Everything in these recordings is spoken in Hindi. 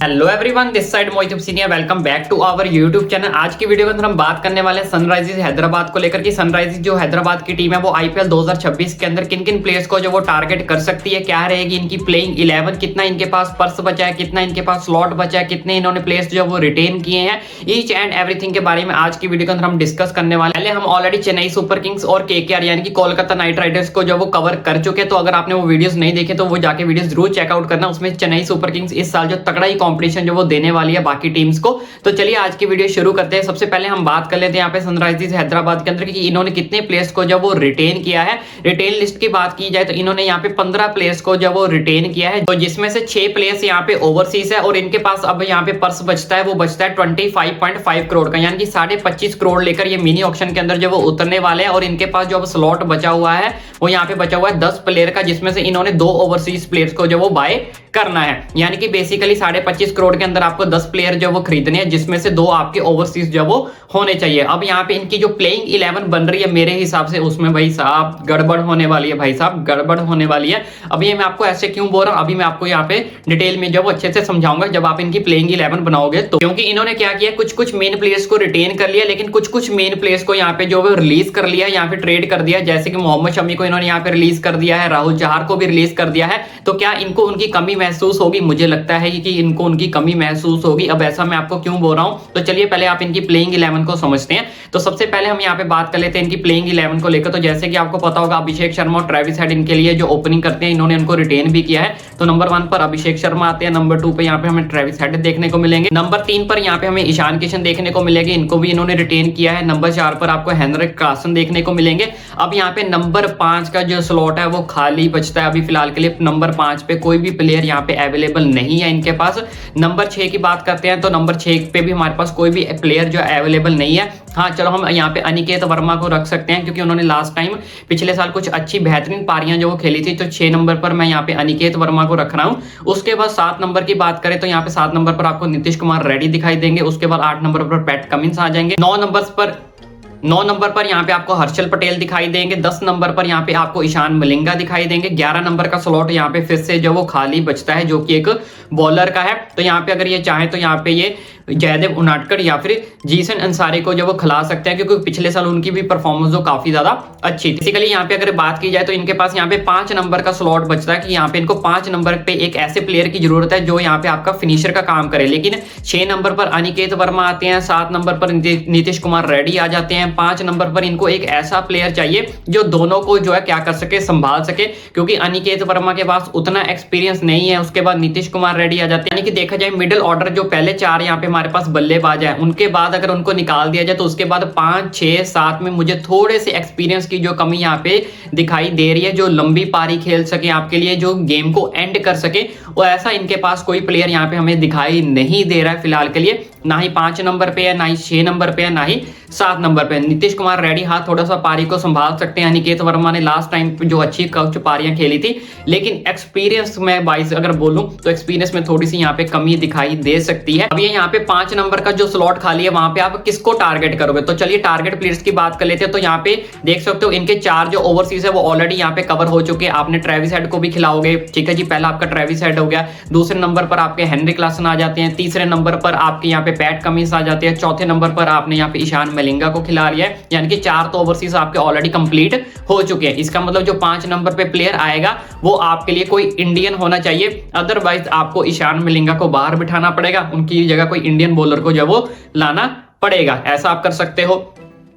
Hello everyone, this side Mohit senior. Welcome back to our YouTube channel. आज की वीडियो के अंदर हम बात करने वाले हैं सनराइजर्स हैदराबाद को लेकर कि सनराइजर्स जो हैदराबाद की टीम है वो आईपीएल 2026 के अंदर किन किन प्लेयर्स को जो वो टारगेट कर सकती है, क्या रहेगी इनकी प्लेइंग 11, कितना इनके पास पर्स बचा है, कितना इनके पास स्लॉट बचा है, कितने इन्होंने प्लेयर्स जो वो रिटेन किए हैं, ईच एंड एवरीथिंग के बारे में आज की वीडियो के अंदर हम डिस्कस करने वाले। पहले हम ऑलरेडी चेन्नई सुपर किंग्स और केकेआर यानी कि कोलकाता नाइट राइडर्स को जो वो कवर कर चुके, तो अगर आपने वो वीडियोस नहीं देखे तो वो जाके वीडियोस जरूर चेकआउट करना। उसमें चेन्नई सुपर किंग्स इस साल जो तगड़ा ही कॉम्पिटिशन जो वो देने वाली है बाकी टीम्स को। तो चलिए आज की वीडियो शुरू करते हैं। सबसे पहले हम बात कर लेते हैं यहाँ पे सनराइजर्स हैदराबाद के अंदर कि इन्होंने कितने प्लेयर्स को जब वो रिटेन किया है। रिटेन लिस्ट की बात की जाए तो इन्होंने यहाँ पे 15 प्लेयर्स को जब वो रिटेन किया है, तो जिसमें से 6 प्लेयर्स यहाँ पे ओवरसीज है और इनके पास अब यहाँ पे पर्स बचता है, वो बचता है 25.5 करोड़ का, यानी कि 25.5 करोड़ लेकर ये मिनी ऑक्शन के अंदर जो वो उतरने वाले हैं। और इनके पास जो अब स्लॉट बचा हुआ है वो यहाँ पे बचा हुआ है 10 प्लेयर का, जिसमें से इन्होंने 2 ओवरसीज प्लेयर्स को जो वो बाय करना है। यानी कि बेसिकली 25.5 करोड़ के अंदर आपको 10 प्लेयर जो वो खरीदने हैं, जिसमें से 2 आपके ओवरसीज जो वो होने चाहिए। अब यहाँ पे इनकी जो प्लेइंग 11 बन रही है मेरे हिसाब से, उसमें भाई साहब गड़बड़ होने वाली है, भाई साहब गड़बड़ होने वाली है। अभी ये मैं आपको ऐसे क्यों बोल रहा हूँ, अभी मैं आपको यहाँ पे डिटेल में जो वो अच्छे से समझाऊंगा जब आप इनकी प्लेइंग 11 बनाओगे तो। क्योंकि इन्होंने क्या किया, कुछ मेन प्लेयर्स को रिटेन कर लिया, लेकिन कुछ मेन प्लेयर्स को यहाँ पे जो वो रिलीज कर लिया, यहाँ पे ट्रेड कर दिया। जैसे कि मोहम्मद शमी को इन्होंने यहाँ पे रिलीज कर दिया है, राहुल चहार को भी रिलीज कर दिया है। तो क्या इनको उनकी कमी महसूस होगी? मुझे लगता है कि इनको उनकी कमी महसूस होगी। अब ऐसा मैं आपको क्यों बोल रहा हूं, तो चलिए पहले आप इनकी प्लेइंग 11 को समझते हैं। तो सबसे पहले हम यहाँ पे बात कर लेते हैं इनकी प्लेइंग 11 को लेकर। तो जैसे कि आपको पता होगा अभिषेक शर्मा और ट्रेविस हेड इनके लिए जो ओपनिंग करते हैं, इन्होंने उनको रिटेन भी किया है। तो नंबर 1 पर अभिषेक शर्मा आते हैं, नंबर 2 पे यहाँ पे हमें ट्रेविस हेड देखने को मिलेंगे, नंबर 3 पर यहाँ पे हमें ईशान किशन देखने को मिलेंगे, इनको भी इन्होंने रिटेन किया है। नंबर 4 पर आपको हेनरिक क्लासन देखने को मिलेंगे। अब यहाँ पे नंबर 5 का जो स्लॉट है वो खाली बचता है अभी फिलहाल के लिए। नंबर 5 पे कोई भी प्लेयर यहाँ पे अवेलेबल नहीं है इनके पास। नंबर 6 की बात करते हैं तो नंबर 6 पे भी हमारे पास कोई भी प्लेयर जो अवेलेबल नहीं है। हाँ चलो हम यहाँ पे अनिकेत वर्मा को रख सकते हैं, क्योंकि उन्होंने लास्ट टाइम पिछले साल कुछ अच्छी बेहतरीन पारियां जो वो खेली थी। तो 6 नंबर पर मैं यहाँ पे अनिकेत वर्मा को रख रहा हूँ। उसके बाद 7 नंबर की बात करें तो यहाँ पे 7 नंबर पर आपको नीतीश कुमार रेड्डी दिखाई देंगे। उसके बाद 8 नंबर पर पैट कमिंस आ जाएंगे। 9 नंबर पर यहाँ पे आपको हर्षल पटेल दिखाई देंगे। 10 नंबर पर यहाँ पे आपको ईशान मलिंगा दिखाई देंगे। 11 नंबर का स्लॉट यहाँ पे फिर से जो वो खाली बचता है, जो कि एक बॉलर का है। तो यहाँ पे अगर ये चाहे तो यहाँ पे ये जयदेव उनाडकर या फिर जीसन अंसारी को जो वो खिला सकते हैं, क्योंकि पिछले साल उनकी भी परफॉर्मेंस जो काफी ज्यादा अच्छी थी। बेसिकली यहाँ पे अगर बात की जाए तो इनके पास यहाँ पे 5 नंबर का स्लॉट बचता है कि यहाँ पे इनको 5 नंबर पे एक ऐसे प्लेयर की जरूरत है जो यहाँ पे आपका फिनिशर का काम करे। लेकिन 6 नंबर पर अनिकेत वर्मा आते हैं, 7 नंबर पर नीतीश कुमार रेड्डी आ जाते हैं, 5 नंबर पर इनको एक ऐसा प्लेयर चाहिए जो दोनों को जो है क्या कर सके, संभाल सके, क्योंकि अनिकेत वर्मा के पास उतना एक्सपीरियंस नहीं है। उसके बाद नीतीश कुमार रेड्डी आ जाते हैं। यानी कि देखा जाए मिडिल ऑर्डर जो पहले 4 यहाँ पे हमारे पास बल्लेबाज है, उनके बाद अगर उनको निकाल दिया जाए तो उसके बाद 5, 6, 7 में मुझे थोड़े से एक्सपीरियंस की जो कमी यहाँ पे दिखाई दे रही है, जो लंबी पारी खेल सके आपके लिए, जो गेम को एंड कर सके, वो ऐसा इनके पास कोई प्लेयर यहाँ पे हमें दिखाई नहीं दे रहा है फिलहाल के लिए। ना ही 5 नंबर पे है, ना ही 6 नंबर पे है, ना ही 7 नंबर पे। नीतीश कुमार रेड्डी हाँ थोड़ा सा पारी को संभाल सकते हैं। अनिकेत वर्मा ने लास्ट टाइम जो अच्छी कुछ पारियां खेली थी, लेकिन एक्सपीरियंस में 22 अगर बोलूं तो एक्सपीरियंस में थोड़ी सी यहाँ पे कमी दिखाई दे सकती है। अब ये यहाँ पे 5 नंबर का जो स्लॉट खाली है वहां पे आप किसको टारगेट करोगे? तो चलिए टारगेट प्लेयर्स की बात कर लेते हैं। तो यहाँ पे देख सकते हो इनके 4 जो ओवरसीज है वो ऑलरेडी यहाँ पे कवर हो चुके हैं। आपने ट्रेविस हेड को भी खिलाओगे, ठीक है जी, पहला आपका ट्रेविस हेड हो गया। दूसरे नंबर पर आपके हेनरिक क्लासन आ जाते हैं। तीसरे नंबर पर आपके यहाँ पे पैट कमिंस आ जाते हैं। चौथे नंबर पर आपने यहाँ पे ईशान मलिंगा को खिला लिया है। यानी कि 4 तो ओवरसीज आपके ऑलरेडी कंप्लीट हो चुके हैं। इसका मतलब जो 5 नंबर पे प्लेयर आएगा वो आपके लिए कोई इंडियन होना चाहिए, अदरवाइज आपको ईशान मलिंगा को बाहर बिठाना पड़ेगा, उनकी जगह कोई इंडियन बॉलर को जो वो लाना पड़ेगा। ऐसा आप कर सकते हो।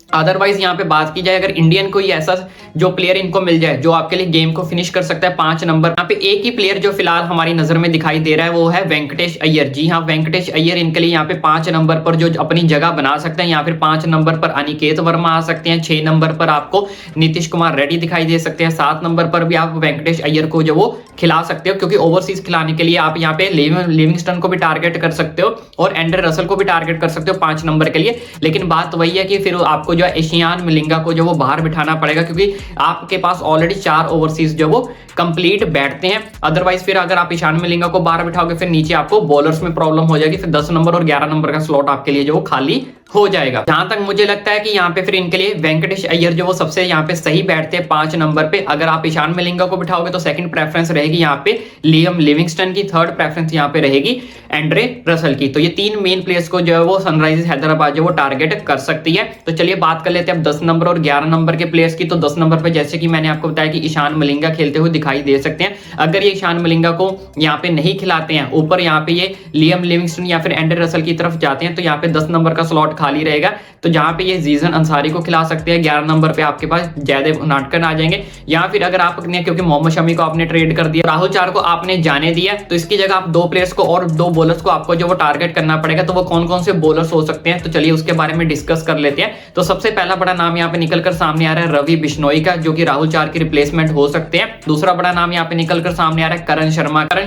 अदरवाइज यहाँ पे बात की जाए अगर इंडियन कोई ऐसा जो प्लेयर इनको मिल जाए जो आपके लिए गेम को फिनिश कर सकता है 5 नंबर, यहाँ पे एक ही प्लेयर जो फिलहाल हमारी नजर में दिखाई दे रहा है वो है वेंकटेश अय्यर। जी हाँ, वेंकटेश अय्यर इनके लिए यहाँ पे 5 नंबर पर जो अपनी जगह बना सकते हैं, या फिर 5 नंबर पर अनिकेत वर्मा आ सकते हैं। 6 नंबर पर आपको नीतीश कुमार रेड्डी दिखाई दे सकते हैं। 7 नंबर पर भी आप वेंकटेश अय्यर को जो वो खिला सकते हो, क्योंकि ओवरसीज खिलाने के लिए आप यहाँ पे लिविंगस्टन को भी टारगेट कर सकते हो और एंड्रे रसल को भी टारगेट कर सकते हो 5 नंबर के लिए। लेकिन बात वही है कि फिर आपको जो है ईशान मलिंगा को जो वो बाहर बिठाना पड़ेगा, क्योंकि आपके पास ऑलरेडी 4 ओवरसीज जो वो कंप्लीट बैठते हैं। अदरवाइज फिर अगर आप ईशान मलिंगा को बाहर बिठाओगे फिर नीचे आपको बॉलर्स में प्रॉब्लम हो जाएगी। फिर 10 नंबर और 11 नंबर का स्लॉट आपके लिए जो वो खाली हो जाएगा। जहां तक मुझे लगता है कि यहाँ पे फिर इनके लिए वेंकटेश अय्यर जो वो सबसे यहाँ पे सही बैठते हैं 5 नंबर पे। अगर आप ईशान मलिंगा को बिठाओगे तो सेकंड प्रेफरेंस रहेगी यहाँ पे लियम लिविंगस्टन की, थर्ड प्रेफरेंस यहाँ पे रहेगी एंड्रे रसल की। तो ये 3 मेन प्लेयर्स को जो है वो सनराइजर्स हैदराबाद जो वो टारगेट कर सकती है। तो चलिए बात कर लेते हैं अब 10 नंबर और 11 नंबर के प्लेयर्स की। तो 10 नंबर पे जैसे कि मैंने आपको बताया कि ईशान मलिंगा खेलते हुए दिखाई दे सकते हैं। अगर ये ईशान मलिंगा को यहाँ पे नहीं खिलाते हैं, ऊपर यहाँ पे ये लियम लिविंगस्टन या फिर एंड्रे रसल की तरफ जाते हैं, तो यहाँ पे 10 नंबर का स्लॉट खाली रहेगा। तो जहां पे ये जीजन अंसारी को खिला सकते हैं, 11 नंबर पे आपके पास जयदेव उनाडकट आ जाएंगे। या फिर अगर आपने, क्योंकि मोहम्मद शमी को आपने ट्रेड कर दिया, राहुल चार को आपने जाने दिया, तो इसकी जगह आप 2 प्लेयर्स को और 2 बॉलर्स को आपको जो वो टारगेट करना पड़ेगा। तो वो कौन कौन से बॉलर्स हो सकते हैं, तो चलिए उसके बारे में डिस्कस कर लेते हैं। तो सबसे पहला बड़ा नाम यहाँ पे निकलकर सामने आ रहा है रवि बिश्नोई का, जो कि राहुल चार की रिप्लेसमेंट हो सकते हैं। दूसरा बड़ा नाम यहाँ पे निकलकर सामने आ रहा है करण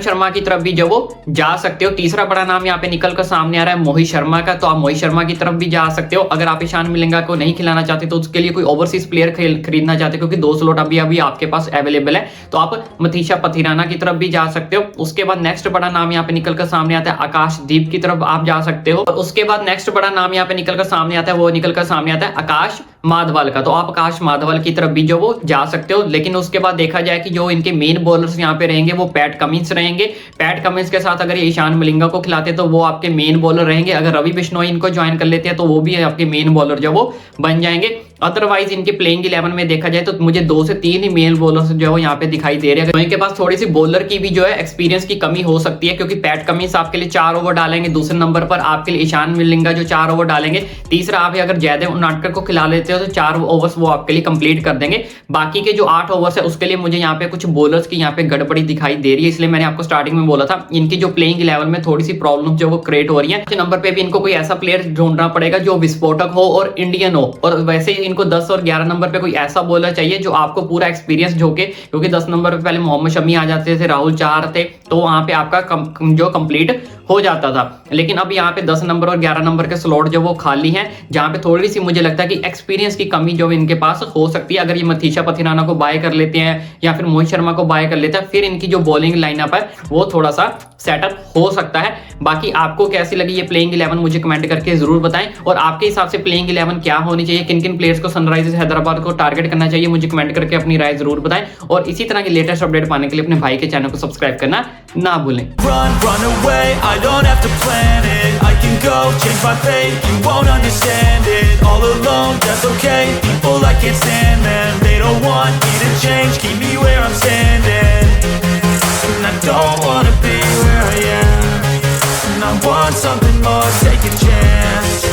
शर्मा की तरफ भी जो वो जा सकते हो। तीसरा बड़ा नाम यहाँ पे निकलकर सामने आ रहा है मोहित शर्मा का, तो आप मोहित शर्मा की तरफ भी जा सकते हो। अगर आप ईशान मलिंगा को नहीं खिलाना चाहते तो उसके लिए कोई ओवरसीज प्लेयर खरीदना चाहते, क्योंकि 2 स्लॉट अभी आपके पास अवेलेबल है, तो आप मतीशा पथिराना की तरफ भी जा सकते हो। उसके बाद नेक्स्ट बड़ा नाम यहाँ पे निकलकर सामने आता है आकाशदीप की तरफ आप जा सकते हो। और उसके बाद नेक्स्ट बड़ा नाम यहाँ पे निकलकर सामने आता है, वो निकलकर सामने आता है आकाश माधवाल का, तो आप आकाश माधवाल की तरफ भी जो वो जा सकते हो। लेकिन उसके बाद देखा जाए कि जो इनके मेन बॉलर्स यहाँ पे रहेंगे वो पैट कमिंस रहेंगे। पैट कमिंस के साथ अगर ये ईशान मलिंगा को खिलाते तो वो आपके मेन बॉलर रहेंगे। अगर रवि बिश्नोई इनको ज्वाइन कर लेते हैं तो वो भी आपके मेन बॉलर जो वो बन जाएंगे। अदरवाइज इनके प्लेइंग 11 में देखा जाए तो मुझे 2 से 3 ही मेल बॉलर्स जो है यहाँ पे दिखाई दे रहे हैं। तो इनके पास थोड़ी सी बॉलर की भी जो है एक्सपीरियंस की कमी हो सकती है, क्योंकि पैट कमिंस आपके लिए 4 ओवर डालेंगे। दूसरे नंबर पर आपके लिए ईशान मलिंगा जो 4 ओवर डालेंगे। तीसरा आप अगर जयदेव उनाडकट को खिला लेते हो तो 4 ओवर्स वो आपके लिए कंप्लीट कर देंगे। बाकी के जो 8 ओवर्स है उसके लिए मुझे यहाँ पे कुछ बॉलर्स की यहाँ पे गड़बड़ी दिखाई दे रही है, इसलिए मैंने आपको स्टार्टिंग में बोला था इनकी जो प्लेइंग 11 में थोड़ी सी प्रॉब्लम जो वो क्रिएट हो रही है। नंबर पे भी इनको कोई ऐसा प्लेयर ढूंढना पड़ेगा जो विस्फोटक हो और इंडियन हो। और वैसे ही इनको 10 और 11 नंबर पे कोई ऐसा बॉलर चाहिए जो आपको पूरा एक्सपीरियंस झोंके, क्योंकि 10 नंबर पे पहले मोहम्मद शमी आ जाते थे, राहुल चार थे, तो वहां पे आपका जो कंप्लीट हो जाता था। लेकिन अब यहाँ पे 10 नंबर और 11 नंबर के स्लॉट जो वो खाली हैं, जहां पे थोड़ी सी मुझे लगता है कि एक्सपीरियंस की कमी जो इनके पास हो सकती है। अगर ये मतीशा पथिराना को बाय कर लेते हैं या फिर मोहित शर्मा को बाय कर लेते हैं, फिर इनकी जो बॉलिंग लाइनअप है वो थोड़ा सा सेटअप हो सकता है। बाकी आपको कैसी लगी ये प्लेइंग 11 मुझे कमेंट करके जरूर बताएं, और आपके हिसाब से प्लेइंग 11 क्या होनी चाहिए, किन किन प्लेयर्स को सनराइजर्स हैदराबाद को टारगेट करना चाहिए, मुझे कमेंट करके अपनी राय जरूर बताएं। और इसी तरह की लेटेस्ट अपडेट पाने के लिए अपने भाई के चैनल को सब्सक्राइब करना ना भूलें। Run away, I don't have to plan it. I can go, change my fate, you won't understand it. All alone, that's okay, people I can't stand them. They don't want me to change, keep me where I'm standing. And I don't wanna be where I am, and I want something more, take a chance.